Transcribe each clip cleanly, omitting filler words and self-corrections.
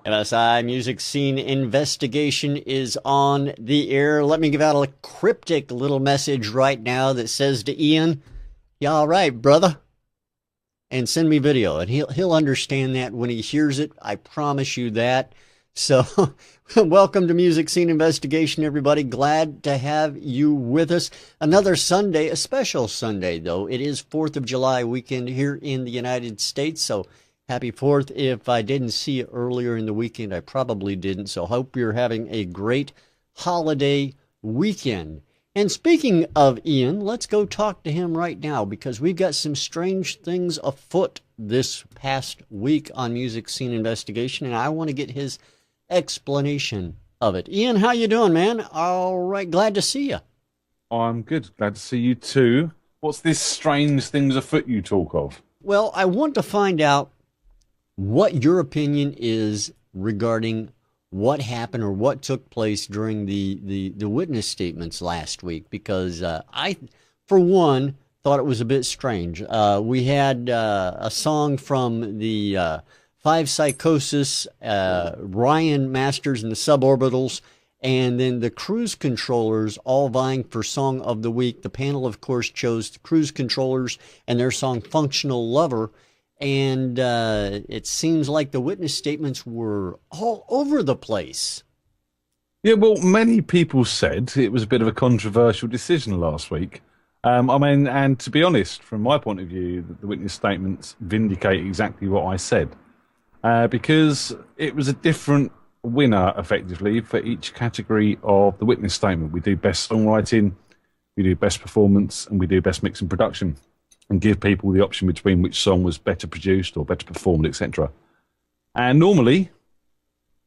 MSI Music Scene Investigation is on the air. Let me give out a cryptic little message right now that says to Ian, "You all right, brother?" And send me video, and he'll understand that when he hears it. I promise you that. So, welcome to Music Scene Investigation, everybody. Glad to have you with us. Another Sunday, a special Sunday, though. It is 4th of July weekend here in the United States, so happy 4th. If I didn't see it earlier in the weekend, I probably didn't, so hope you're having a great holiday weekend. And speaking of Ian, let's go talk to him right now because we've got some strange things afoot this past week on Music Scene Investigation, and I want to get his explanation of it. Ian, how you doing, man? All right, glad to see you. I'm good. Glad to see you too. What's this strange things afoot you talk of? Well, I want to find out what your opinion is regarding what happened or what took place during the witness statements last week, because I, for one, thought it was a bit strange. We had a song from the Five Psychosis, Ryan Masters and the Suborbitals, and then the Cruise Controllers all vying for Song of the Week. The panel, of course, chose the Cruise Controllers and their song Functional Lover. And it seems like the witness statements were all over the place. Yeah, well, many people said it was a bit of a controversial decision last week. And to be honest, from my point of view, the witness statements vindicate exactly what I said. Because it was a different winner, effectively, for each category of the witness statement. We do best songwriting, we do best performance, and we do best mix and production, and give people the option between which song was better produced or better performed, etc. And normally,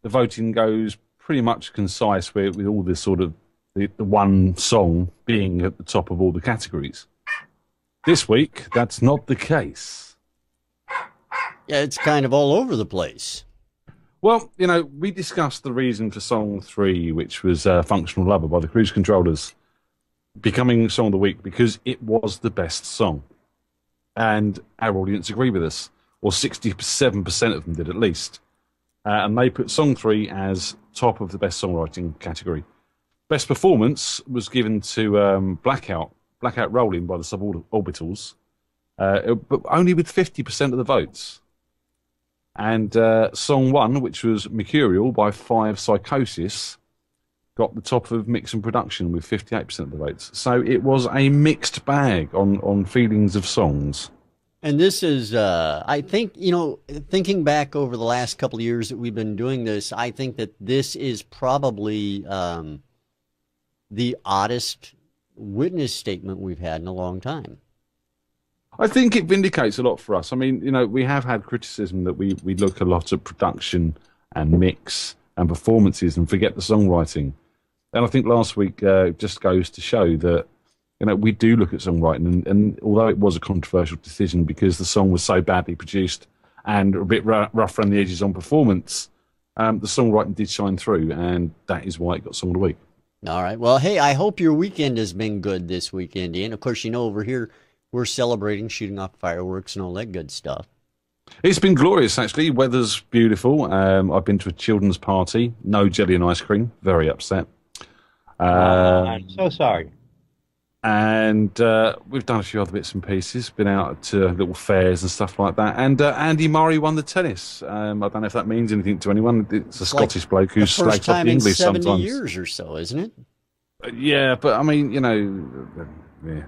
the voting goes pretty much concise with all this sort of the one song being at the top of all the categories. This week, that's not the case. Yeah, it's kind of all over the place. Well, you know, we discussed the reason for Song 3, which was Functional Lover by the Cruise Controllers, becoming Song of the Week because it was the best song. And our audience agree with us, or 67% of them did at least. And they put Song 3 as top of the best songwriting category. Best performance was given to Blackout Rolling by the Suborbitals, but only with 50% of the votes. And Song 1, which was Mercurial by Five Psychosis, got the top of mix and production with 58% of the votes. So it was a mixed bag on feelings of songs. And this is, I think, you know, thinking back over the last couple of years that we've been doing this, I think that this is probably the oddest witness statement we've had in a long time. I think it vindicates a lot for us. I mean, you know, we have had criticism that we look a lot at production and mix and performances and forget the songwriting. And I think last week just goes to show that, you know, we do look at songwriting. And although it was a controversial decision because the song was so badly produced and a bit rough around the edges on performance, the songwriting did shine through. And that is why it got Song of the Week. All right. Well, hey, I hope your weekend has been good this weekend, Ian. Of course, you know, over here, we're celebrating, shooting off fireworks and all that good stuff. It's been glorious, actually. Weather's beautiful. I've been to a children's party. No jelly and ice cream. Very upset. I'm so sorry. And we've done a few other bits and pieces. Been out to little fairs and stuff like that. And Andy Murray won the tennis. I don't know if that means anything to anyone. It's a Scottish bloke who slags off the English sometimes. First time in 70 years or so, isn't it? Yeah, but I mean, you know, yeah.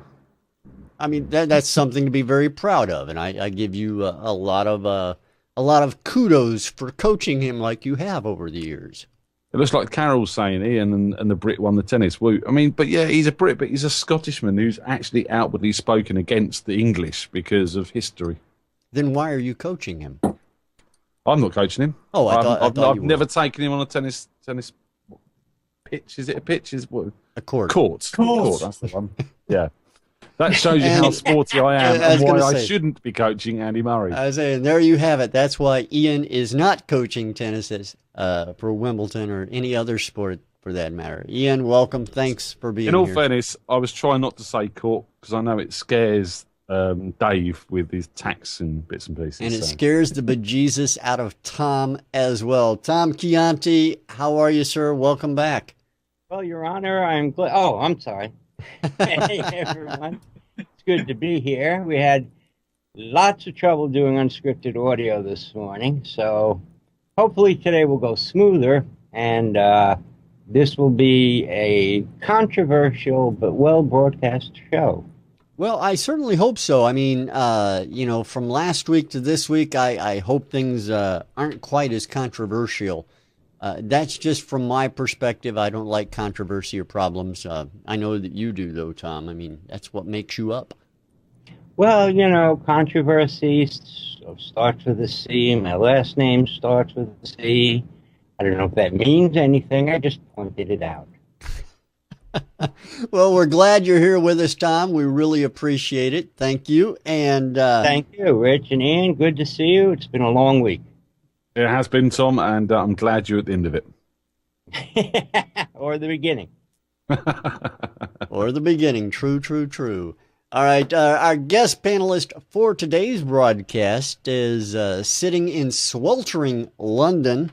I mean, that's something to be very proud of, and I give you a lot of kudos for coaching him like you have over the years. It looks like Carol's saying Ian and the Brit won the tennis. Woo. I mean, but yeah, he's a Brit, but he's a Scottishman who's actually outwardly spoken against the English because of history. Then why are you coaching him? I'm not coaching him. Oh, I've never taken him on a tennis pitch. Is it a pitch? Is what? A court. Court. That's the one. Yeah. That shows you how sporty I am and why I shouldn't be coaching Andy Murray. I was saying, there you have it. That's why Ian is not coaching tennis for Wimbledon or any other sport for that matter. Ian, welcome. Thanks for being here. In all fairness, I was trying not to say court because I know it scares Dave with his tax and bits and pieces. And it scares the bejesus out of Tom as well. Tom Chianti, how are you, sir? Welcome back. Well, Your Honor, I'm glad. Oh, I'm sorry. Hey, everyone. It's good to be here. We had lots of trouble doing unscripted audio this morning, so hopefully today will go smoother, and this will be a controversial but well-broadcast show. Well, I certainly hope so. I mean, from last week to this week, I hope things aren't quite as controversial. That's just from my perspective. I don't like controversy or problems. I know that you do, though, Tom. I mean, that's what makes you up. Well, controversy starts with a C. My last name starts with a C. I don't know if that means anything. I just pointed it out. Well, we're glad you're here with us, Tom. We really appreciate it. Thank you. And thank you, Rich and Ian. Good to see you. It's been a long week. It has been, Tom, and I'm glad you're at the end of it. Or the beginning. Or the beginning. True, true, true. All right. Our guest panelist for today's broadcast is sitting in sweltering London.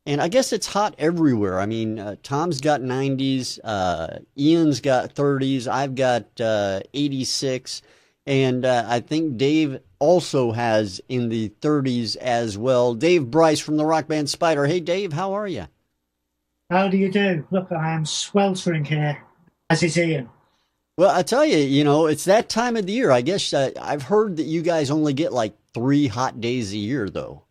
And I guess it's hot everywhere. I mean, Tom's got 90s, Ian's got 30s, I've got 86, and I think Dave also has in the 30s as well. Dave Bryce from the rock band Spider. Hey, Dave, how are you? How do you do? Look, I am sweltering here, as is Ian. Well, I tell you, it's that time of the year. I guess I've heard that you guys only get like 3 hot days a year, though.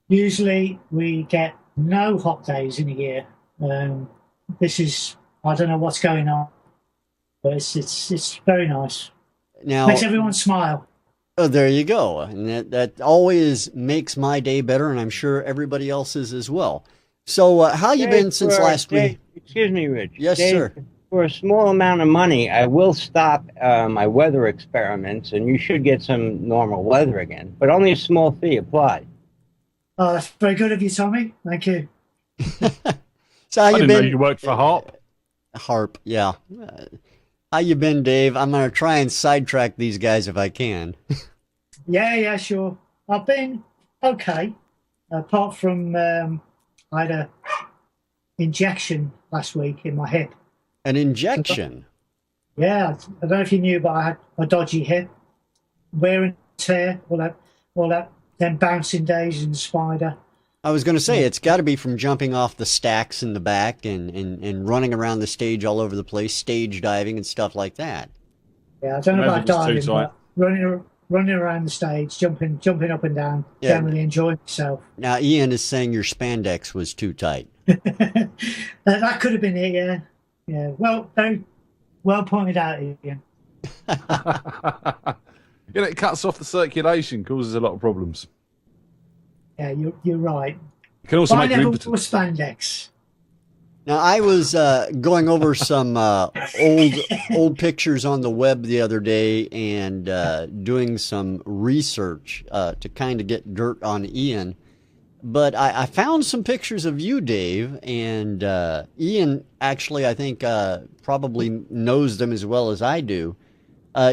Usually we get no hot days in a year. This is, I don't know what's going on, but it's very nice. Now, makes everyone smile. Oh, there you go. And that always makes my day better, and I'm sure everybody else's as well. So how you been since last week? Excuse me, Rich. Yes, Dave, sir. For a small amount of money, I will stop my weather experiments, and you should get some normal weather again, but only a small fee applied. Oh, that's very good of you, Tommy. Thank you. So how I you didn't been? know you worked for Harp. Harp, yeah. How you been, Dave? I'm going to try and sidetrack these guys if I can. Yeah, sure. I've been okay, apart from I had a injection last week in my hip. An injection? Yeah, I don't know if you knew, but I had a dodgy hip, wear and tear, all that. Then bouncing days in the Spider. I was going to say, it's got to be from jumping off the stacks in the back and running around the stage all over the place, stage diving and stuff like that. Yeah, I don't know about diving, but running around the stage, jumping up and down, generally enjoying myself. Now, Ian is saying your spandex was too tight. That could have been it, yeah. Yeah, well, very well pointed out, Ian. It cuts off the circulation, causes a lot of problems. Yeah, you're right. It can also but make I you never impotent. wore spandex. Now, I was going over some old pictures on the web the other day and doing some research to kind of get dirt on Ian. But I found some pictures of you, Dave, and Ian actually, I think, probably knows them as well as I do.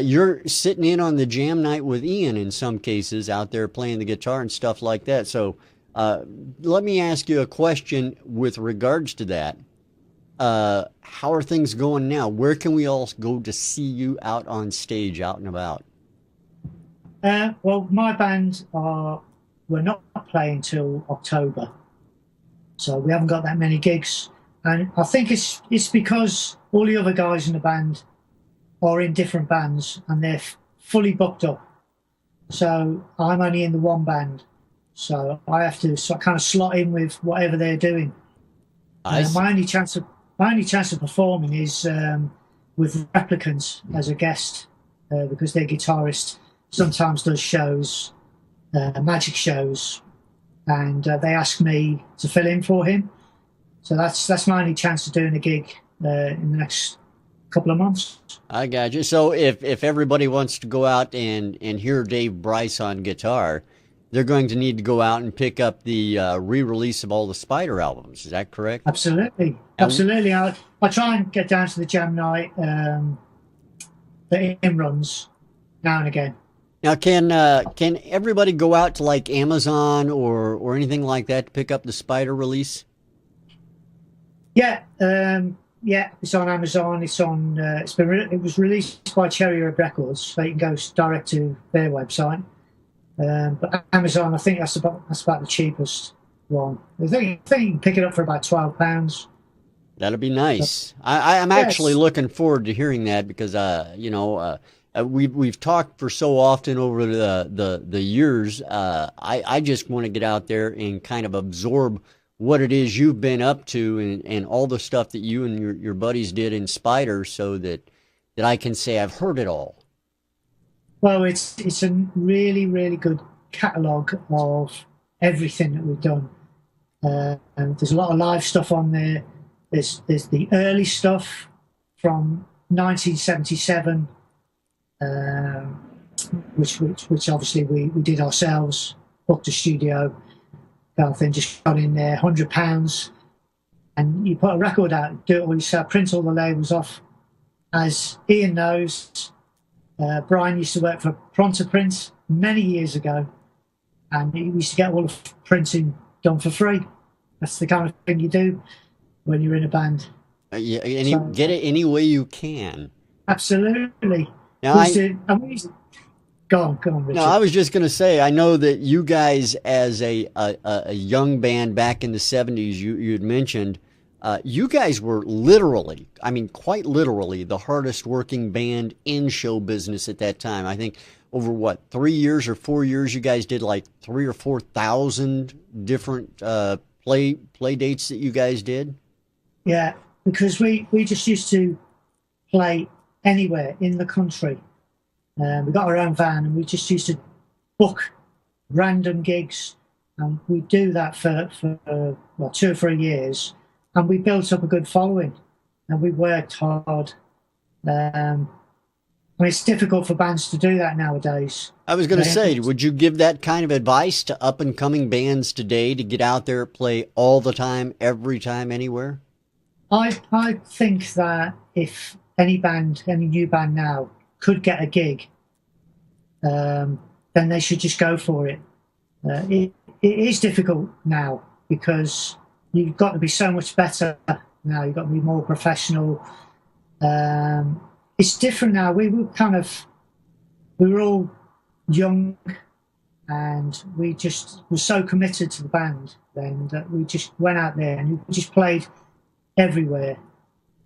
You're sitting in on the jam night with Ian in some cases, out there playing the guitar and stuff like that. So let me ask you a question with regards to that. How are things going now? Where can we all go to see you out on stage, out and about? Well, my band we're not playing till October, so we haven't got that many gigs. And I think it's because all the other guys in the band are in different bands and they're fully booked up. So I'm only in the one band, so I have to kind of slot in with whatever they're doing. My only chance of performing is with Replicants as a guest, because their guitarist sometimes does shows, magic shows, and they ask me to fill in for him. So that's my only chance of doing a gig in the next couple of months. I got you. So if everybody wants to go out and hear Dave Bryce on guitar, they're going to need to go out and pick up the re-release of all the Spider albums. Is that correct? Absolutely. Absolutely. I try and get down to the jam night that Ian runs, now and again. Now, can everybody go out to like Amazon or anything like that to pick up the Spider release? Yeah, it's on Amazon. It's on. It was released by Cherry Red Records, so you can go direct to their website. But Amazon, I think that's about the cheapest one. I think you can pick it up for about £12. That'll be nice. I'm actually looking forward to hearing that because we've talked for so often over the years. I just want to get out there and kind of absorb what it is you've been up to and all the stuff that you and your buddies did in Spider, so that I can say I've heard it all. Well, it's a really, really good catalogue of everything that we've done. And there's a lot of live stuff on there. There's the early stuff from 1977, which obviously we did ourselves, booked a studio, kind of thing, just got in there, £100, and you put a record out, do it all yourself, print all the labels off. As Ian knows, Brian used to work for Pronto Print many years ago, and he used to get all the printing done for free. That's the kind of thing you do when you're in a band. Get it any way you can. Absolutely. Now, Go on, Richard. No, I was just going to say, I know that you guys, as a young band back in the 70s, you had mentioned, you guys were literally, I mean, quite literally, the hardest working band in show business at that time. I think over 3 years or 4 years, you guys did like 3,000 or 4,000 different play dates that you guys did. Yeah, because we just used to play anywhere in the country. We got our own van, and we just used to book random gigs, and we do that for 2 or 3 years, and we built up a good following, and we worked hard. It's difficult for bands to do that nowadays. I was going to say, would you give that kind of advice to up and coming bands today to get out there, play all the time, every time, anywhere? I think that if any new band now could get a gig, then they should just go for it. It is difficult now because you've got to be so much better now. You've got to be more professional. It's different now. We were all young, and we just were so committed to the band then that we just went out there and we just played everywhere.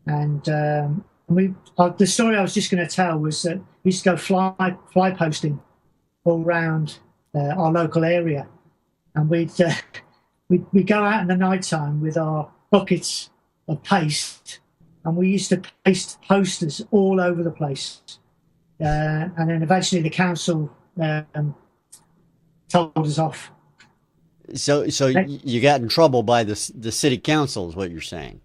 And the story I was just going to tell was that we used to go fly posting all around our local area, and we'd go out in the night time with our buckets of paste, and we used to paste posters all over the place. And then eventually the council told us off. So you got in trouble by the city council, is what you're saying?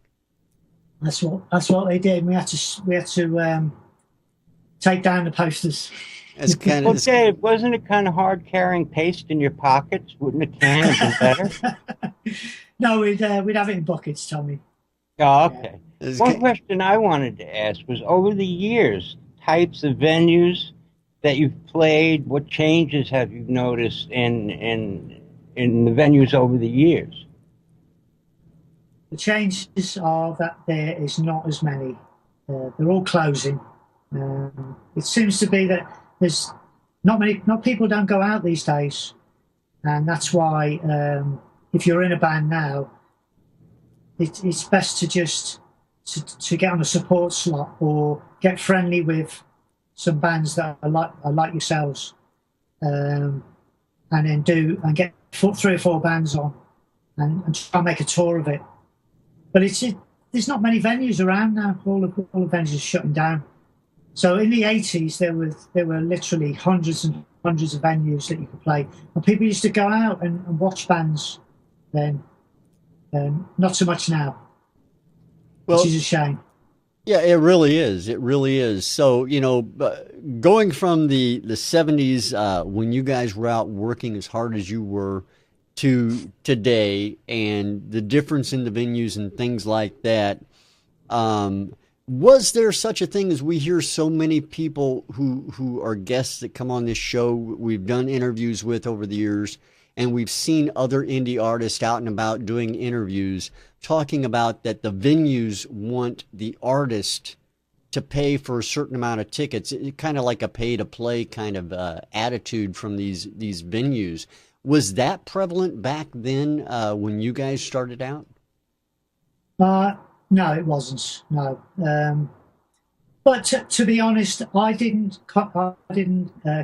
That's what they did. We had to take down the posters. It's kind of Dave, wasn't it kind of hard carrying paste in your pockets? Wouldn't a can have been better? No, we'd have it in buckets, Tommy. Oh, okay. Yeah. One question I wanted to ask was, over the years, types of venues that you've played, what changes have you noticed in the venues over the years? The changes are that there is not as many. They're all closing. It seems to be that there's not people don't go out these days, and that's why if you're in a band now, it's best to just to get on a support slot or get friendly with some bands that are like yourselves, and then get 3 or 4 bands on and try and make a tour of it. But there's not many venues around now. All the venues are shutting down. So in the 80s, there were literally hundreds and hundreds of venues that you could play, and people used to go out and watch bands then. Not so much now, which is a shame. Yeah, it really is. It really is. So, going from the 70s, when you guys were out working as hard as you were, to today, and the difference in the venues and things like that, Was there such a thing as we hear so many people who are guests that come on this show we've done interviews with over the years, and we've seen other indie artists out and about doing interviews talking about that the venues want the artist to pay for a certain amount of tickets, kind of like a pay-to-play kind of attitude from these venues. Was that prevalent back then when you guys started out? No, it wasn't. No, but to be honest, I didn't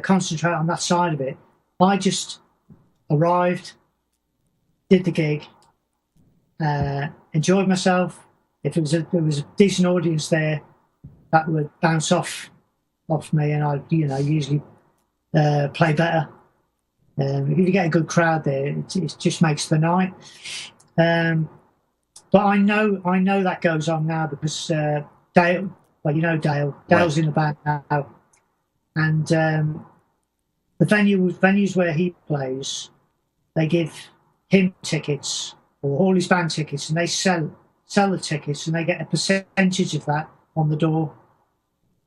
concentrate on that side of it. I just arrived, did the gig, enjoyed myself. If there was a decent audience there, that would bounce off me, and I, usually play better. If you get a good crowd there, it just makes the night. But I know that goes on now because Dale, well, Dale. Dale's in the band now, and the venues where he plays, they give him tickets or all his band tickets, and they sell the tickets, and they get a percentage of that on the door.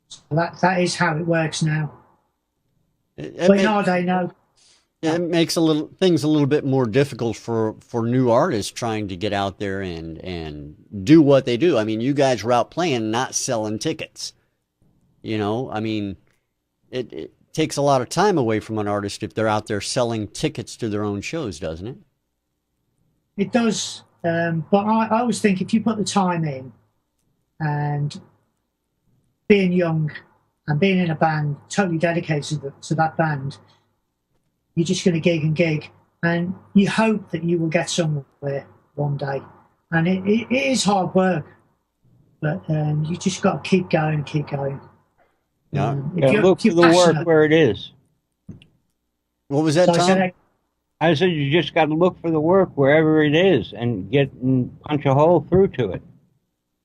So that is how it works now. But in our day, no. It makes things a little bit more difficult for new artists trying to get out there and do what they do. I mean, you guys were out playing, not selling tickets. I mean, it takes a lot of time away from an artist if they're out there selling tickets to their own shows, doesn't it? It does. But I always think if you put the time in, and being young and being in a band, totally dedicated to that band, you're just going to gig and gig, and you hope that you will get somewhere one day. And it is hard work, but you just got to keep going and keep going. Yeah. Look for the work where it is. What was that, Tom? I said you just got to look for the work wherever it is and punch a hole through to it.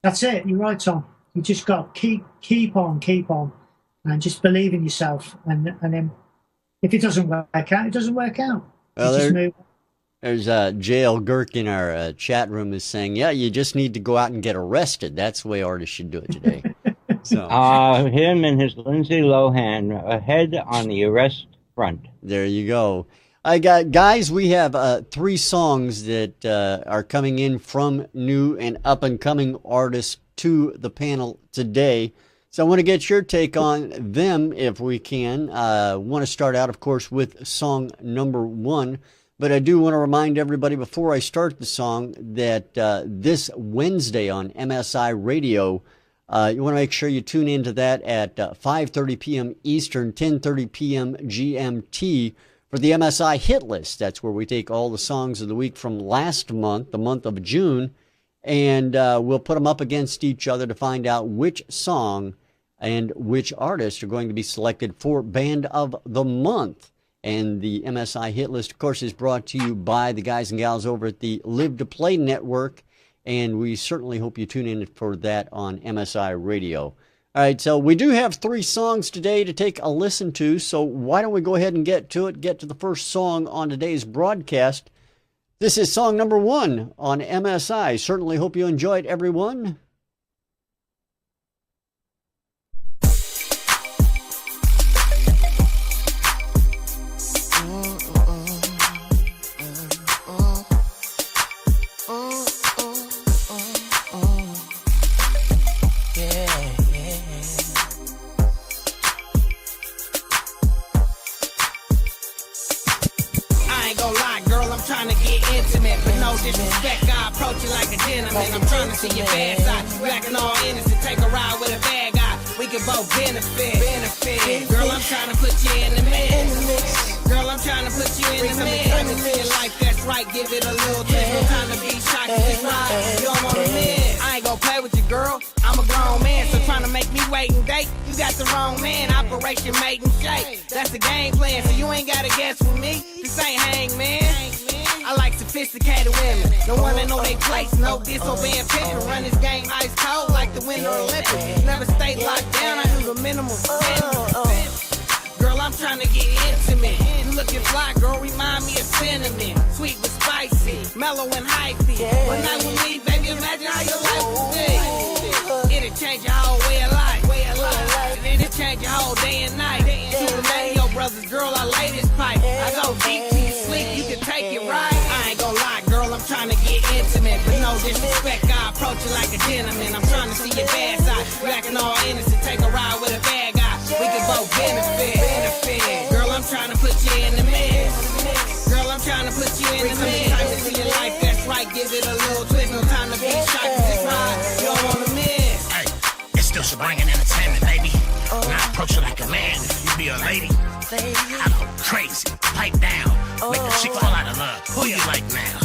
That's it. You're right, Tom. You just got to keep on, and just believe in yourself, and then. If it doesn't work out, it doesn't work out. Well, there's JL Girk in our chat room is saying, yeah, you just need to go out and get arrested. That's the way artists should do it today. So him and his Lindsay Lohan ahead on the arrest front. There you go. Guys, we have 3 songs that are coming in from new and up-and-coming artists to the panel today. So I want to get your take on them if we can. Want to start out, of course, with song number 1. But I do want to remind everybody before I start the song that this Wednesday on MSI Radio, you want to make sure you tune into that at 5:30 p.m. Eastern, 10:30 p.m. GMT for the MSI Hit List. That's where we take all the songs of the week from last month, the month of June, and we'll put them up against each other to find out which song and which artists are going to be selected for Band of the Month. And the MSI Hit List, of course, is brought to you by the guys and gals over at the Live to Play Network, and we certainly hope you tune in for that on MSI Radio. All right, so we do have 3 songs today to take a listen to, so why don't we go ahead and get to the first song on today's broadcast. This is song number 1 on MSI. Certainly hope you enjoyed, everyone. Disrespect, I approach you like a gentleman. I'm trying to see your bad side. You acting all innocent, take a ride with a bad guy. We can both benefit. Girl, I'm trying to put you in the mix. Girl, I'm trying to put you in the mix. Time to see your life, that's right. Give it a little twist. No time to be shy, it's right. You don't want to miss. I ain't gonna play with you, girl. I'm a grown man, so trying to make me wait and date. You got the wrong man. Operation Mate and Shake. That's the game plan, so you ain't gotta guess with me. This ain't Hangman. I like sophisticated women, the one that know they place, no disobeying pimpin'. Run this game ice cold like the Winter Olympics. Never stay locked down, I do the minimum. Girl, I'm trying to get intimate. You looking fly, girl, remind me of cinnamon. Sweet but spicy, mellow and hyphy. One night with me, baby, imagine how your life would be. It'll change your whole girl, I lay this pipe. I go deep till you sleep, you can take it right. I ain't gonna lie, girl, I'm trying to get intimate, but no disrespect, I approach you like a gentleman. I'm trying to see your bad side. You acting all innocent, take a ride with a bad guy. We can both benefit. Girl, I'm trying to put you in the mix. Girl, I'm trying to put you in the mix. Time to see your life, that's right. Give it a little twist. No time to be shy, 'cause this ride you don't wanna miss. Hey, it's still bringing entertainment, baby. And I approach you like a man. If you be a lady, I go crazy. Pipe down, make a chick fall out of love. Who you like now?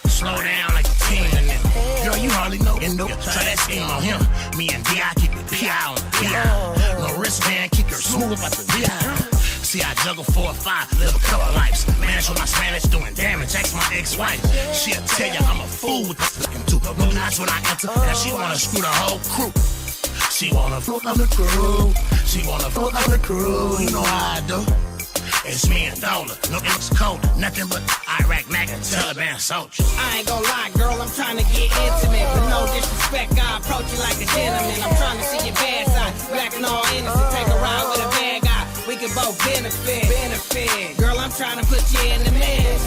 Slow down like a teen in it. Girl, you hardly know. Try that scheme on him. Me and D.I. keep it P.I. on the P.I. No wristband, kick her smooth about the D.I. See, I juggle 4 or 5, live a couple lives. Manage with my Spanish, doing damage. Ask my ex-wife. She'll tell you I'm a fool with this looking too. No nights when I enter, and she wanna screw the whole crew. She wanna float on the crew. She wanna float on the crew. You know how I do. It's me and Dola. No, it looks cold. Nothing but Iraq, Mac, and Taliban soldiers. I ain't gonna lie, girl, I'm trying to get intimate, but no disrespect, I approach you like a gentleman. I'm trying to see your bad side. You acting all innocent, take a ride with a bad guy. We can both benefit. Girl, I'm trying to put you in the mix.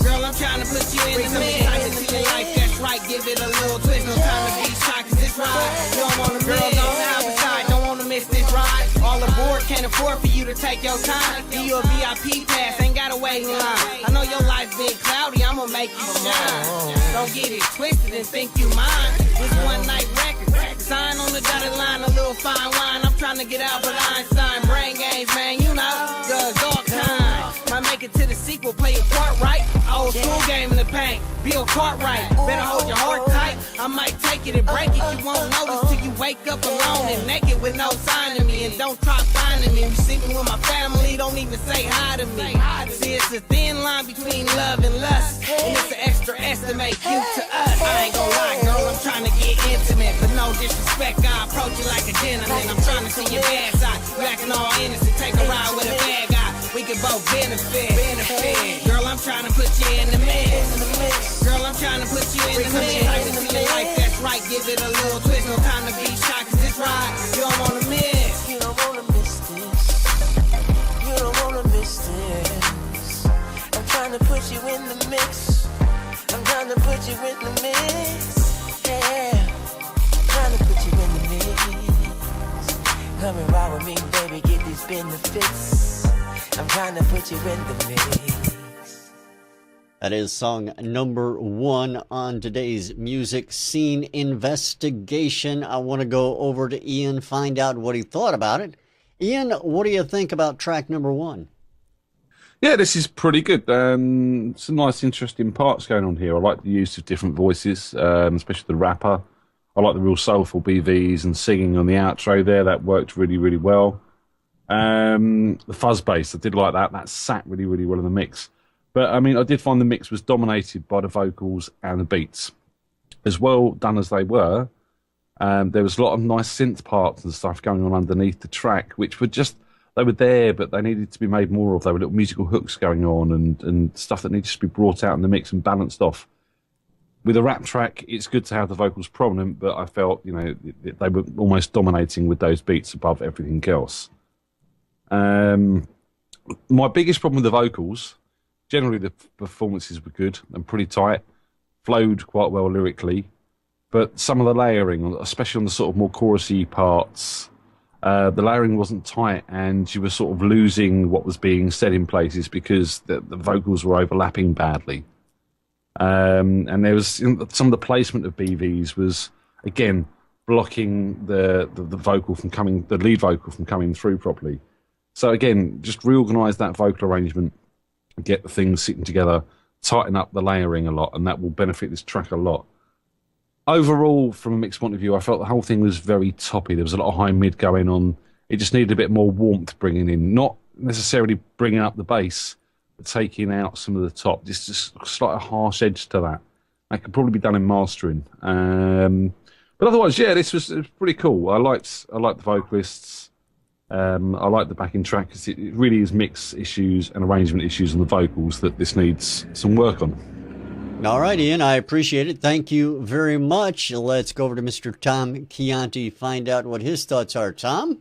Girl, I'm trying to put you in the mix. Time to see your life, that's right. Give it a little twist. No time to be shy, 'cause this ride you don't wanna miss. Girl, don't have a side, don't wanna miss this ride. All aboard, can't afford for you to take your time. Give you a VIP pass, ain't gotta wait in line. I know your life been cloudy, I'ma make you shine. Don't get it twisted and think you mine. This one night record, sign on the dotted line, a little fine wine. I'm trying to get Albert Einstein, brain games, man, you know, the dog time. Might make it to the sequel, play your part right. Old school game in the paint, Bill Cartwright. Better hold your heart tight, I might take it and break it. You won't notice till you wake up alone and naked with no sign of me. And don't try finding me. You see me with my family, don't even say hi to me. See, it's a thin line between love and lust, and it's an extra S to make you to us. I ain't gonna lie, girl, I'm trying to get intimate, but no disrespect, I approach you like a gentleman. I'm trying to see your bad side. You acting all innocent, take a ride with a bad guy. We can both benefit. Girl, I'm trying to put you in the mix. Girl, I'm trying to put you in the mix. Time to see your life, that's right. Give it a little twist. No time to be shy, 'cause this ride you don't wanna miss. You don't wanna miss this. You don't wanna miss this. I'm trying to put you in the mix. I'm trying to put you in the mix. Yeah. I'm trying to put you in the mix. Come and ride with me, baby, get these benefits. I'm trying to put you in the mix. That is song number 1 on today's Music Scene Investigation. I want to go over to Ian, find out what he thought about it. Ian, what do you think about track number 1? Yeah, this is pretty good. Some nice, interesting parts going on here. I like the use of different voices, especially the rapper. I like the real soulful BVs and singing on the outro there. That worked really, really well. The fuzz bass, I did like that. That sat really, really well in the mix. But, I mean, I did find the mix was dominated by the vocals and the beats. As well done as they were, there was a lot of nice synth parts and stuff going on underneath the track, which were just, they were there, but they needed to be made more of. There were little musical hooks going on and stuff that needed to be brought out in the mix and balanced off. With a rap track, it's good to have the vocals prominent, but I felt, you know, they were almost dominating with those beats above everything else. My biggest problem with the vocals, generally the performances were good and pretty tight, flowed quite well lyrically, but some of the layering, especially on the sort of more chorusy parts, the layering wasn't tight and you were sort of losing what was being said in places because the vocals were overlapping badly. And there was some of the placement of BVs was, again, blocking the vocal from coming, the lead vocal from coming through properly. So again, just reorganise that vocal arrangement, get the things sitting together, tighten up the layering a lot, and that will benefit this track a lot. Overall, from a mix point of view, I felt the whole thing was very toppy. There was a lot of high mid going on. It just needed a bit more warmth bringing in, not necessarily bringing up the bass, but taking out some of the top. Just slight harsh edge to that. That could probably be done in mastering. But otherwise, yeah, it was pretty cool. I liked the vocalists. I like the backing track because it really is mix issues and arrangement issues on the vocals that this needs some work on. All right, Ian, I appreciate it. Thank you very much. Let's go over to Mr. Tom Chianti, find out what his thoughts are. Tom?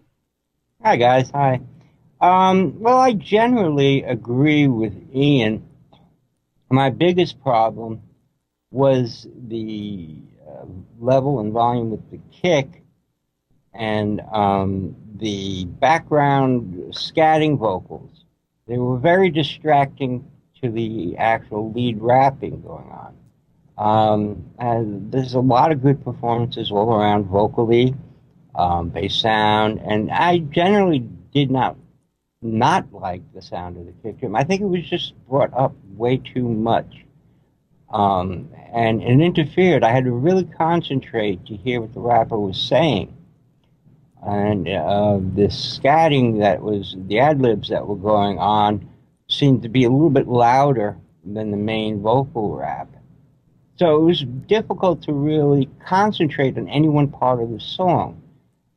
Hi, guys. Hi. Well, I generally agree with Ian. My biggest problem was the level and volume with the kick and the background scatting vocals. They were very distracting to the actual lead rapping going on. And there's a lot of good performances all around vocally, bass sound, and I generally did not like the sound of the kick drum. I think it was just brought up way too much. And it interfered. I had to really concentrate to hear what the rapper was saying. And the scatting that was, the ad-libs that were going on seemed to be a little bit louder than the main vocal rap. So it was difficult to really concentrate on any one part of the song.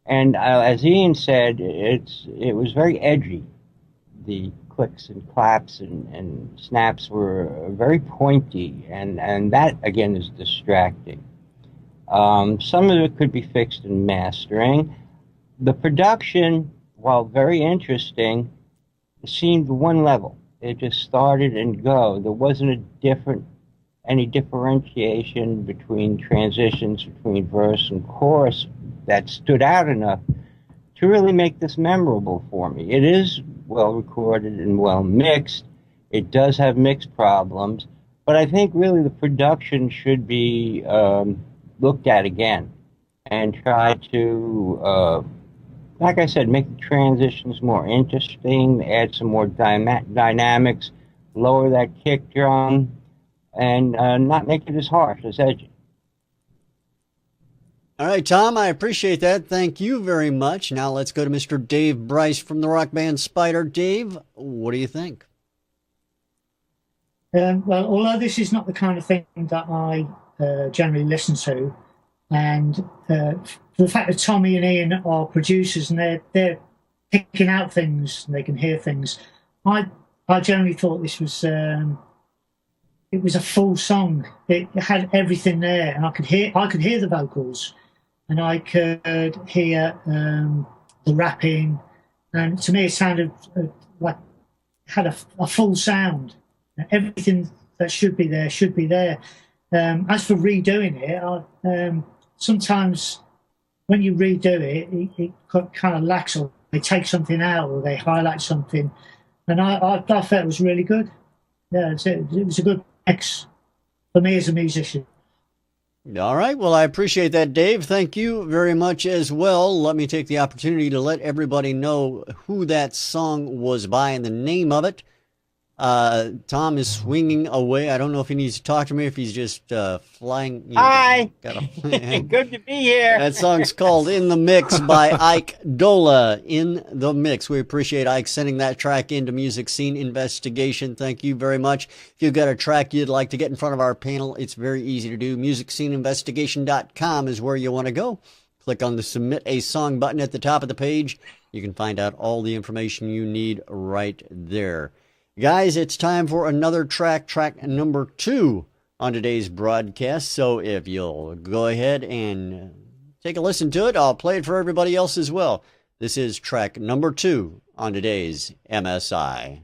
And as Ian said, it was very edgy. The clicks and claps and snaps were very pointy, and that, again, is distracting. Some of it could be fixed in mastering. The production, while very interesting, seemed one level. It just started and go. There wasn't any differentiation between transitions between verse and chorus that stood out enough to really make this memorable for me. It is well recorded and well mixed. It does have mix problems, but I think really the production should be looked at again and try to, like I said, make the transitions more interesting, add some more dynamics, lower that kick drum, and not make it as harsh, as edgy. All right, Tom, I appreciate that. Thank you very much. Now let's go to Mr. Dave Bryce from the rock band Spider. Dave, what do you think? Well, although this is not the kind of thing that I generally listen to, and the fact that Tommy and Ian are producers and they're picking out things and they can hear things, I generally thought this was it was a full song. It had everything there, and I could hear the vocals, and I could hear the rapping, and to me it sounded like it had a full sound. Everything that should be there should be there. As for redoing it, sometimes when you redo it, it kind of lacks, or they take something out, or they highlight something, and I felt it was really good. Yeah, it was a good mix for me as a musician. All right. Well, I appreciate that, Dave. Thank you very much as well. Let me take the opportunity to let everybody know who that song was by and the name of it. Tom is swinging away. I don't know if he needs to talk to me, if he's just flying. Hi. Good to be here. That song's called In the Mix by Ike Dola. In the Mix. We appreciate Ike sending that track into Music Scene Investigation. Thank you very much. If you've got a track you'd like to get in front of our panel, it's very easy to do. MusicSceneInvestigation.com is where you want to go. Click on the Submit a Song button at the top of the page. You can find out all the information you need right there. Guys, it's time for another track number 2 on today's broadcast. So if you'll go ahead and take a listen to it, I'll play it for everybody else as well. This is track number 2 on today's MSI.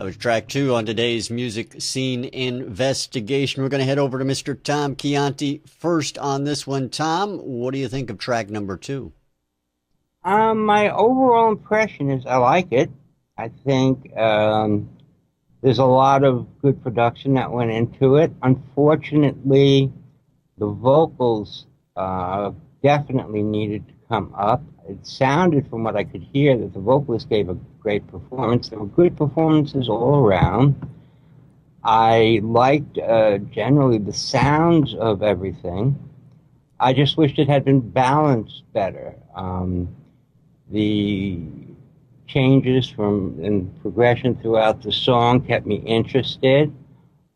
That was track 2 on today's Music Scene Investigation. We're going to head over to Mr. Tom Chianti first on this one. Tom, what do you think of track number 2? My overall impression is I like it. I think there's a lot of good production that went into it. Unfortunately, the vocals definitely needed to come up. It sounded, from what I could hear, that the vocalist gave a great performance. There were good performances all around. I liked generally the sounds of everything. I just wished it had been balanced better. The changes and progression throughout the song kept me interested.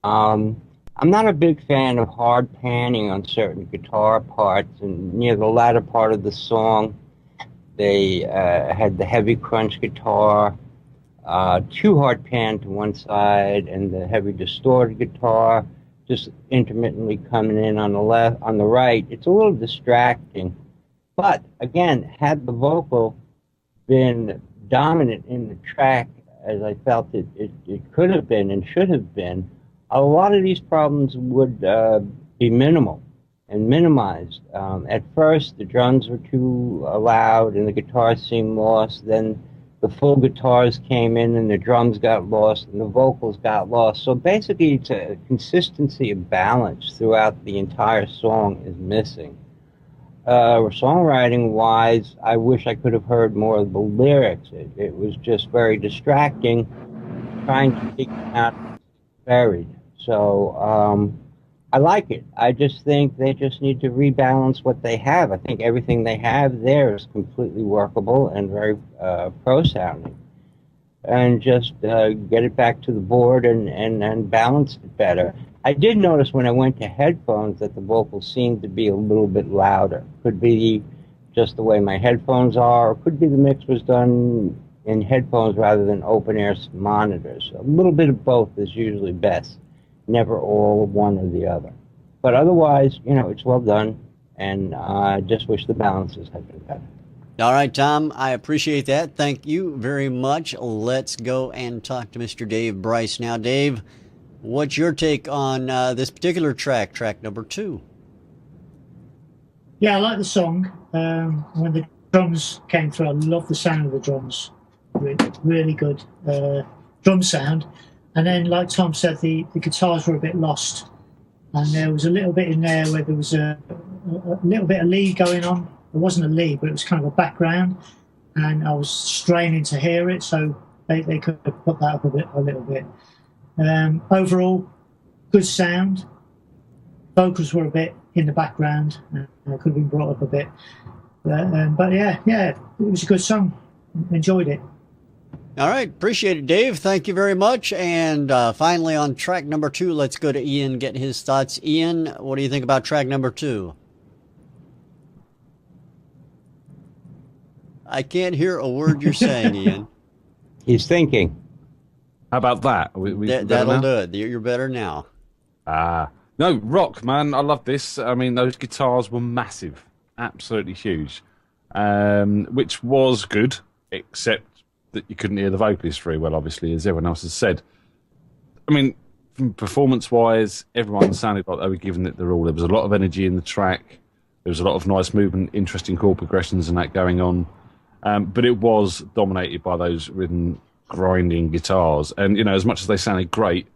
I'm not a big fan of hard panning on certain guitar parts, and near the latter part of the song, they had the heavy crunch guitar, too hard pan to one side, and the heavy distorted guitar just intermittently coming in on the right. It's a little distracting. But again, had the vocal been dominant in the track, as I felt it could have been and should have been, a lot of these problems would be minimal and minimized. At first, the drums were too loud and the guitars seemed lost. Then the full guitars came in and the drums got lost and the vocals got lost. So basically, it's a consistency of balance throughout the entire song is missing. Songwriting-wise, I wish I could have heard more of the lyrics. It was just very distracting, trying to figure out buried. So I like it. I just think they just need to rebalance what they have. I think everything they have there is completely workable and very pro-sounding. And just get it back to the board and balance it better. I did notice when I went to headphones that the vocals seemed to be a little bit louder. Could be just the way my headphones are, or could be the mix was done in headphones rather than open-air monitors. A little bit of both is usually best, never all one or the other. But otherwise, it's well done, and I just wish the balances had been better. All right, Tom, I appreciate that. Thank you very much. Let's go and talk to Mr. Dave Bryce now. Dave, what's your take on this particular track, track number 2? Yeah, I like the song. When the drums came through, I love the sound of the drums. Really good drum sound. And then, like Tom said, the guitars were a bit lost. And there was a little bit in there where there was a little bit of lead going on. It wasn't a lead, but it was kind of a background. And I was straining to hear it, so they could have put that up a little bit. Overall, good sound. Vocals were a bit in the background. Could have been brought up a bit. But yeah, it was a good song. Enjoyed it. All right. Appreciate it, Dave. Thank you very much. And finally, on track number 2, let's go to Ian, get his thoughts. Ian, what do you think about track number 2? I can't hear a word you're saying, Ian. He's thinking. How about that? That'll do it. You're better now. No, rock, man. I love this. I mean, those guitars were massive. Absolutely huge. Which was good, except that you couldn't hear the vocalist very well, obviously, as everyone else has said. I mean, from performance-wise, everyone sounded like they were giving it their all. There was a lot of energy in the track. There was a lot of nice movement, interesting chord progressions and that going on. But it was dominated by those rhythm grinding guitars. And, as much as they sounded great,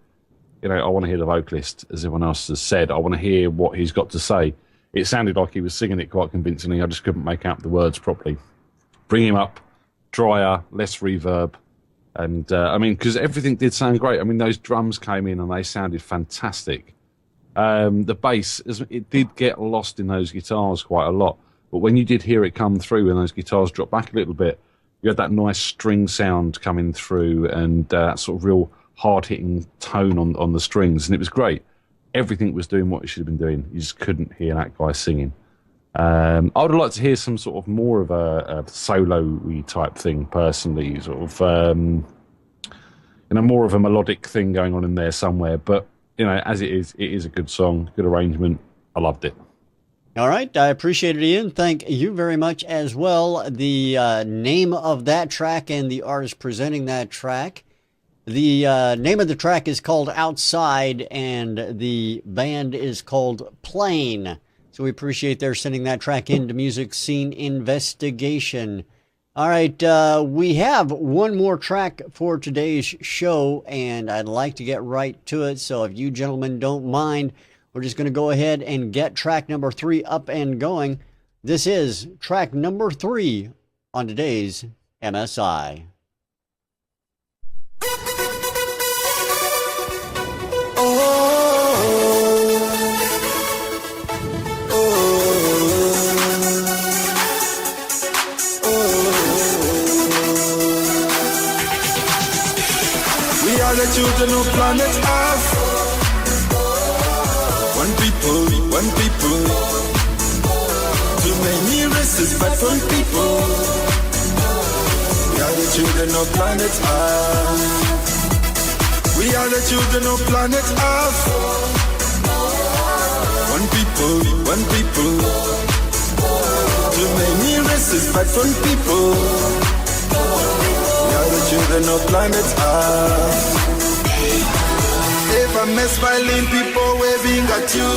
I want to hear the vocalist, as everyone else has said. I want to hear what he's got to say. It sounded like he was singing it quite convincingly. I just couldn't make out the words properly. Bring him up, drier, less reverb. And, because everything did sound great. I mean, those drums came in and they sounded fantastic. The bass, it did get lost in those guitars quite a lot. But when you did hear it come through and those guitars dropped back a little bit, you had that nice string sound coming through and that sort of real hard-hitting tone on the strings. And it was great. Everything was doing what it should have been doing. You just couldn't hear that guy singing. I would like to hear some sort of more of a solo-y type thing, personally. Sort of, more of a melodic thing going on in there somewhere. But, as it is a good song, good arrangement. I loved it. All right. I appreciate it, Ian. Thank you very much as well. The name of that track and the artist presenting that track The name of the track is called Outside, and the band is called Plane. So we appreciate their sending that track into Music Scene Investigation. All right, we have one more track for today's show, and I'd like to get right to it. So if you gentlemen don't mind, we're just going to go ahead and get track number 3 up and going. This is track number 3 on today's MSI. The children of planet Earth. One people. Too many races, but one people. We are the children of planet Earth. We are the children of planet Earth. One people. Too many races, but one people. We are the children of planet Earth. If I mess smiling people waving at you,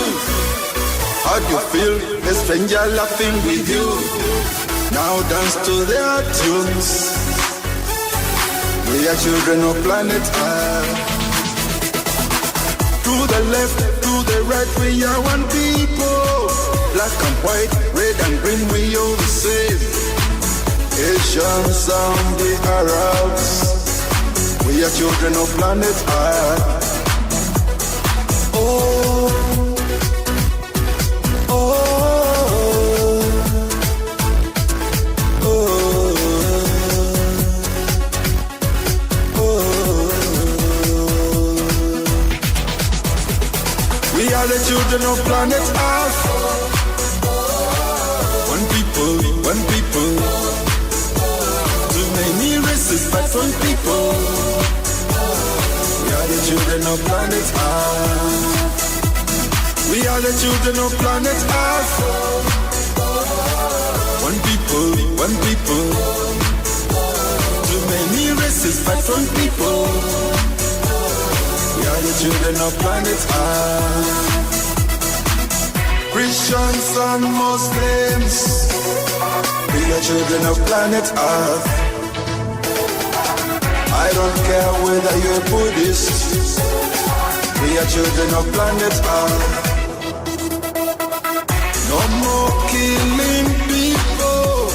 how do you feel? A stranger laughing with you. Now dance to their tunes. We are children of planet Earth. To the left, to the right, we are one people. Black and white, red and green, we all the same. Asians, some the Arabs. We are children of planet Earth. We are the children of planet Earth. One people. Too many races, but one people. We are the children of planet Earth. We are the children of planet Earth. One people. Too many races, but one people. We are the children of planet Earth. Christians and Muslims. We are children of planet Earth. I don't care whether you're Buddhist. We are children of planet Earth. No more killing people.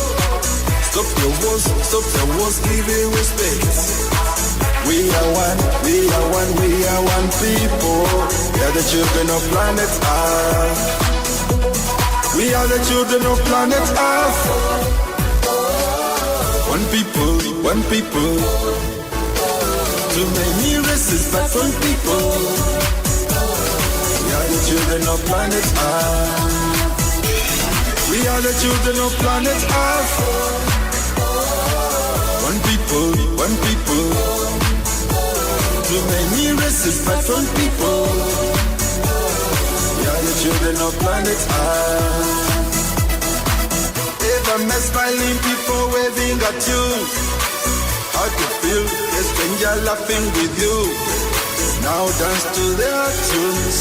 Stop your wars, give it respect. We are one people. We are the children of planet Earth. We are the children of planet Earth. One people. Too many races, but one people. We are the children of planet Earth. We are the children of planet Earth. One people. Too many races, but one people. We are the children of planet Earth. If I met smiling people waving at you, how do you feel? A stranger laughing with you. Now dance to their tunes.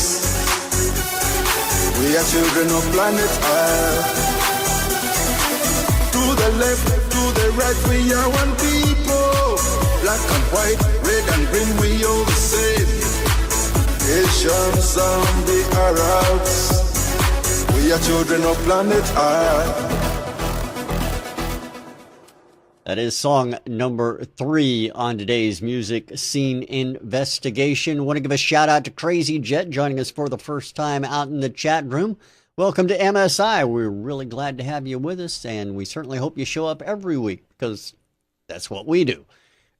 We are children of planet Earth. To the left, to the right, we are one people. Black and white, red and green, we all the same. Asians and the Arabs. We are children of planet Earth. That is song number 3 on today's Music Scene Investigation. Want to give a shout out to Crazy Jet joining us for the first time out in the chat room. Welcome to MSI. We're really glad to have you with us, and we certainly hope you show up every week because that's what we do.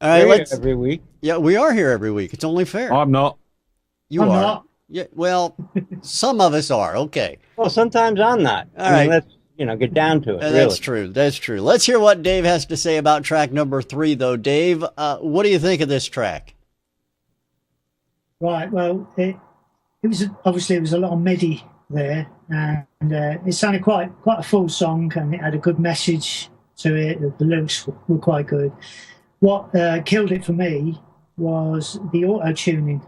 All right, We're here every week. Yeah, we are here every week. It's only fair. I'm not. I'm are. not. Yeah, well, some of us are. Okay. Well, sometimes I'm not. All right. Let's get down to it. That's true. That's true. Let's hear what Dave has to say about track number 3, though. Dave, what do you think of this track? Right. Well, it was obviously it was a lot of MIDI there, and it sounded quite a full song, and it had a good message to it. The lyrics were quite good. What killed it for me was the auto tuning,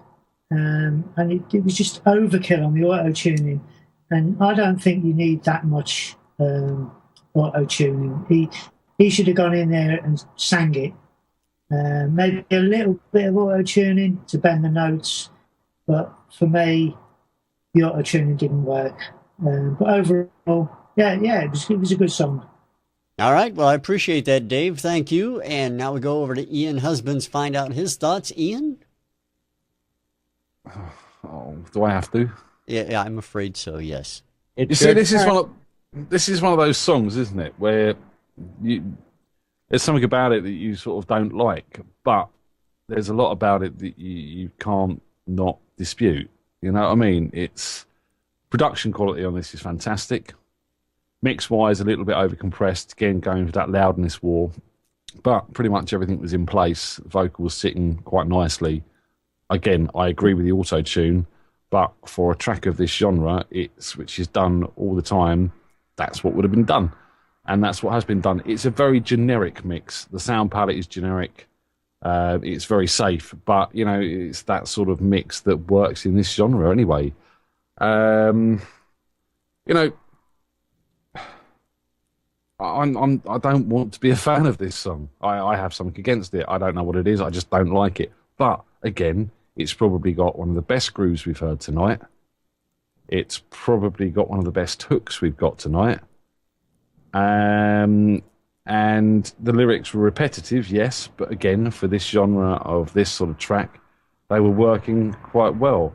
and it was just overkill on the auto tuning. And I don't think you need that much auto tuning. He should have gone in there and sang it. Maybe a little bit of auto tuning to bend the notes, but for me, the auto tuning didn't work. But overall, yeah, it was a good song. All right. Well, I appreciate that, Dave. Thank you. And now we go over to Ian Husbands, find out his thoughts. Ian? Oh, do I have to? Yeah, I'm afraid so, yes. You see, this is one of those songs, isn't it, where there's something about it that you sort of don't like, but there's a lot about it that you can't not dispute. You know what I mean? It's production quality on this is fantastic. Mix-wise, a little bit overcompressed, again, going for that loudness war. But pretty much everything was in place. The vocal was sitting quite nicely. Again, I agree with the auto-tune, but for a track of this genre, which is done all the time, that's what would have been done. And that's what has been done. It's a very generic mix. The sound palette is generic. It's very safe. But, it's that sort of mix that works in this genre anyway. I don't want to be a fan of this song. I have something against it. I don't know what it is. I just don't like it. But again, it's probably got one of the best grooves we've heard tonight. It's probably got one of the best hooks we've got tonight. And the lyrics were repetitive, yes, but again, for this genre of this sort of track, they were working quite well.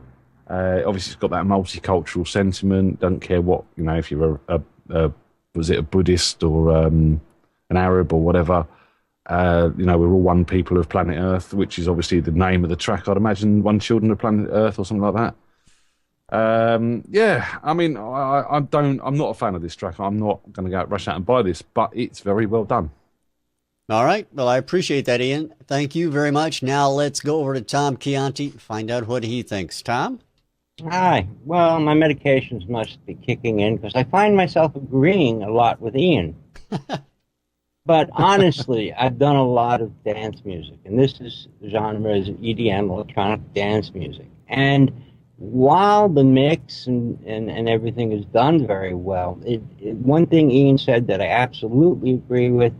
Obviously, it's got that multicultural sentiment. Don't care what, if you're was it a Buddhist or an Arab or whatever. We're all one people of planet Earth, which is obviously the name of the track. I'd imagine One Children of Planet Earth or something like that. I'm not a fan of this track. I'm not going to go rush out and buy this, but it's very well done. All right. Well, I appreciate that, Ian. Thank you very much. Now let's go over to Tom Chianti, find out what he thinks. Tom? Hi. Well, my medications must be kicking in because I find myself agreeing a lot with Ian. But honestly, I've done a lot of dance music, and this genre is EDM, electronic dance music. And while the mix and everything is done very well, one thing Ian said that I absolutely agree with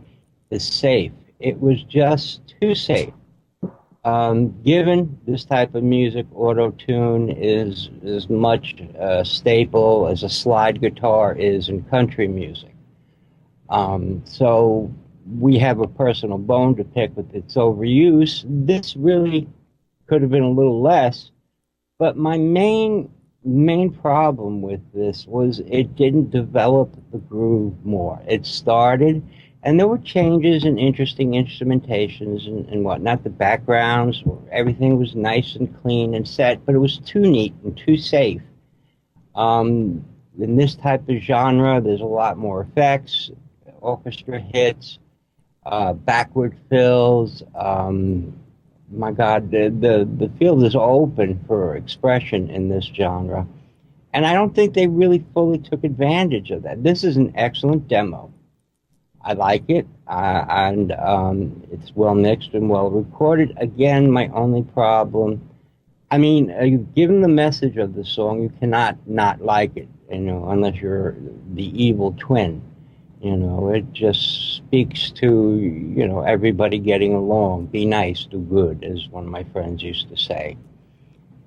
is safe. It was just too safe. Given this type of music, auto-tune is as much a staple as a slide guitar is in country music. So we have a personal bone to pick with its overuse. This really could have been a little less, but my main problem with this was it didn't develop the groove more. It started, and there were changes and interesting instrumentations and whatnot. The backgrounds, everything was nice and clean and set, but it was too neat and too safe. In this type of genre, there's a lot more effects, orchestra hits, backward fills. My God, the field is open for expression in this genre. And I don't think they really fully took advantage of that. This is an excellent demo. I like it, and it's well mixed and well recorded. Again, my only problem, given the message of the song, you cannot not like it, unless you're the evil twin. It just speaks to, everybody getting along. Be nice, do good, as one of my friends used to say.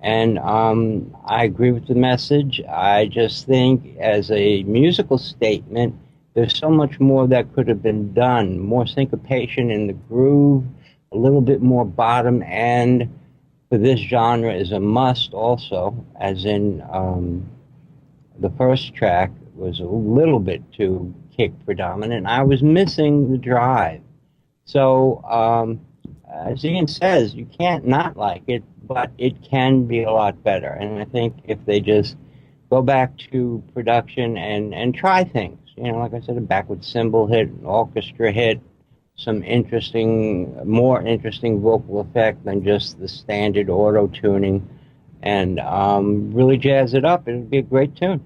And I agree with the message. I just think as a musical statement, there's so much more that could have been done. More syncopation in the groove, a little bit more bottom end for this genre is a must also, as in the first track was a little bit too kick predominant. I was missing the drive. So, as Ian says, you can't not like it, but it can be a lot better. And I think if they just go back to production and try things, like I said, a backward cymbal hit, an orchestra hit, some more interesting vocal effect than just the standard auto-tuning, and really jazz it up, it would be a great tune.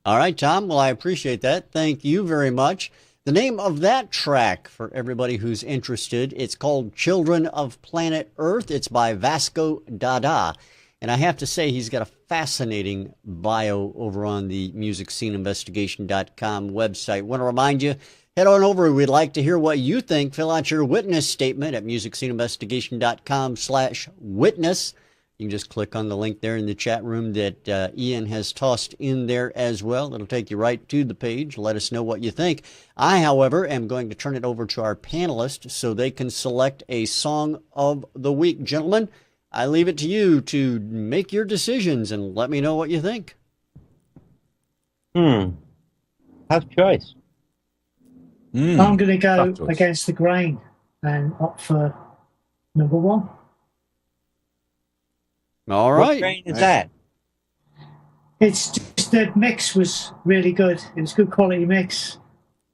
All right, Tom. Well, I appreciate that. Thank you very much. The name of that track, for everybody who's interested, it's called Children of Planet Earth. It's by Vasco DADA. And I have to say, he's got a fascinating bio over on the MusicSceneInvestigation.com website. Want to remind you, head on over. We'd like to hear what you think. Fill out your witness statement at MusicSceneInvestigation.com/witness. You can just click on the link there in the chat room that Ian has tossed in there as well. It'll take you right to the page. Let us know what you think. I, however, am going to turn it over to our panelists so they can select a song of the week. Gentlemen, I leave it to you to make your decisions and let me know what you think. Tough choice. I'm going to go against the grain and opt for number one. All right. What grain is that? It's just the mix was really good. It was good quality mix,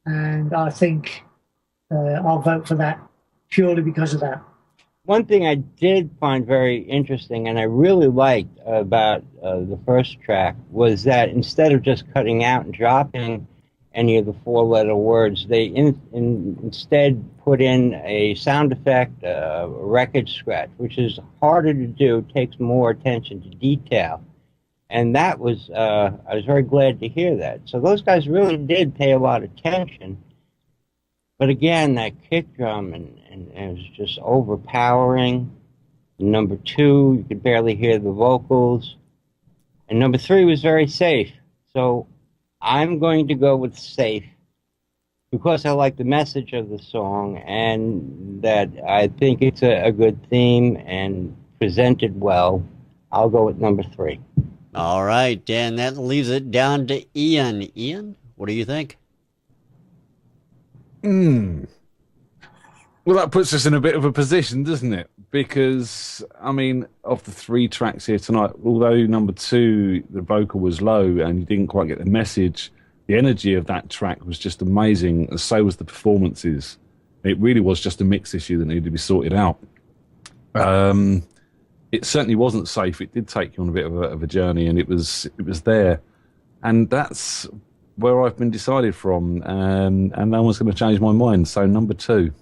and I think I'll vote for that purely because of that. One thing I did find very interesting and I really liked about the first track was that instead of just cutting out and dropping any of the four-letter words, they instead put in a sound effect, a record scratch, which is harder to do, takes more attention to detail. And that was, I was very glad to hear that. So those guys really did pay a lot of attention. But again, that kick drum and it was just overpowering. Number two, you could barely hear the vocals. And number three was very safe. So I'm going to go with safe because I like the message of the song and that I think it's a good theme and presented well. I'll go with number three. All right, Dan, that leaves it down to Ian. Ian, what do you think? Well, that puts us in a bit of a position, doesn't it? Because, I mean, of the three tracks here tonight, although number two, the vocal was low and you didn't quite get the message, the energy of that track was just amazing, and so was the performances. It really was just a mix issue that needed to be sorted out. It certainly wasn't safe. It did take you on a bit of a journey, and it was there. And that's where I've been decided from, and no one's going to change my mind. So number two.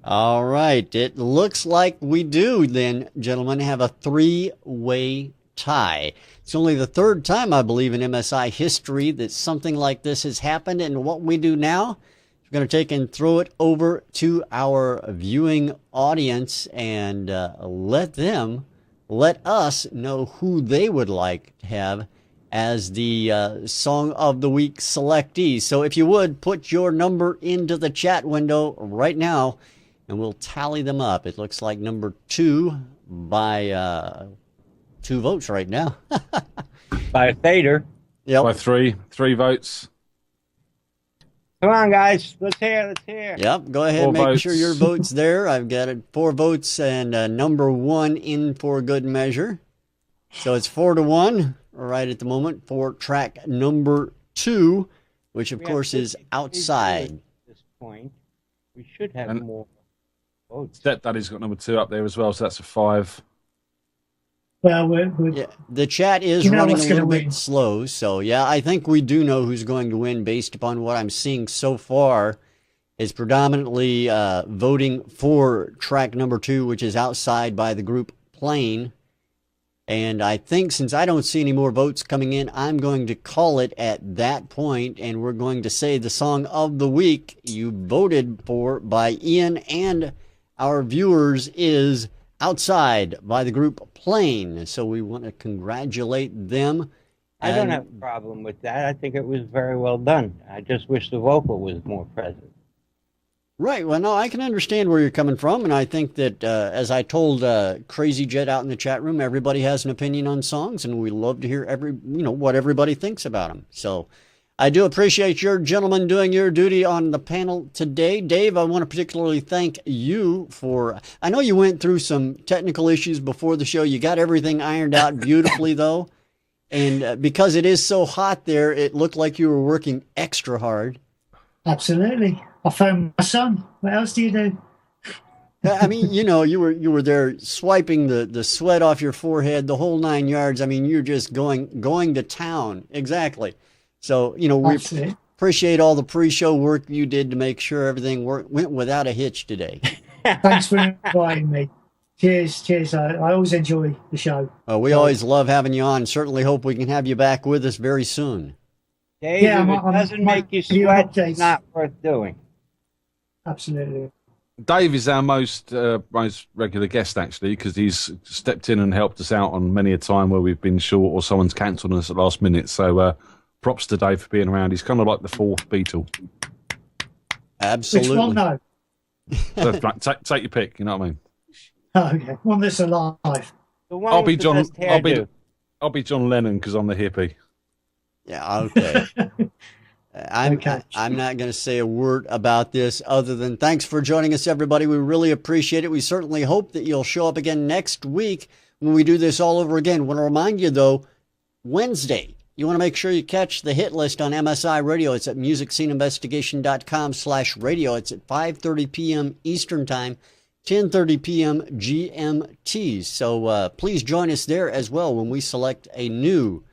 All right. It looks like we do then, gentlemen, have a three-way tie. It's only the third time, I believe, in MSI history that something like this has happened. And what we do now, we're going to take and throw it over to our viewing audience and let us know who they would like to have as the Song of the Week selectee. So if you would, put your number into the chat window right now, and we'll tally them up. It looks like number two by 2 votes right now. By a fader. Yep. By three votes. Come on, guys. Let's hear. Yep, go ahead, make sure your vote's there. I've got it 4 votes and number one in for good measure. So it's 4-1 right at the moment for track number 2, which of course is Outside. At this point, we should have more votes. Daddy's got number 2 up there as well, so that's a 5. Well, yeah, the chat is running a little bit slow, so yeah, I think we do know who's going to win based upon what I'm seeing so far. Is predominantly voting for track number 2, which is Outside by the group Plane. And I think since I don't see any more votes coming in, I'm going to call it at that point, and we're going to say the Song of the Week you voted for by Ian and our viewers is Outside by the group Plane. So we want to congratulate them. I don't have a problem with that. I think it was very well done. I just wish the vocal was more present. Right. Well, no, I can understand where you're coming from, and I think that, as I told Crazy Jet out in the chat room, everybody has an opinion on songs, and we love to hear what everybody thinks about them. So I do appreciate your gentlemen doing your duty on the panel today. Dave, I want to particularly thank you for, I know you went through some technical issues before the show. You got everything ironed out beautifully, though. And because it is so hot there, it looked like you were working extra hard. Absolutely. I phoned my son. What else do you do? I mean, you were there swiping the sweat off your forehead, the whole 9 yards. I mean, you're just going to town. Exactly. So, Appreciate all the pre-show work you did to make sure everything went without a hitch today. Thanks for inviting me. Cheers. I always enjoy the show. We always love having you on. Certainly hope we can have you back with us very soon. Dave, if it doesn't make you sweat, it's not worth doing. Absolutely. Dave is our most regular guest, actually, because he's stepped in and helped us out on many a time where we've been short or someone's cancelled us at the last minute. So props to Dave for being around. He's kind of like the fourth Beatle. Absolutely. Which one, no? So, take your pick, you know what I mean? Okay, one that's alive. I'll be John Lennon because I'm the hippie. Yeah, okay. I'm not going to say a word about this other than thanks for joining us, everybody. We really appreciate it. We certainly hope that you'll show up again next week when we do this all over again. I want to remind you, though, Wednesday, you want to make sure you catch the hit list on MSI Radio. It's at musicsceneinvestigation.com/radio. It's at 5:30 p.m. Eastern Time, 10:30 p.m. GMT. So please join us there as well when we select a new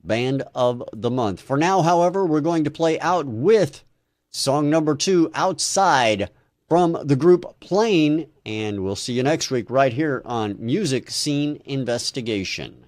Band of the Month. For now, however, we're going to play out with song number 2, Outside, from the group Plane, and we'll see you next week right here on Music Scene Investigation.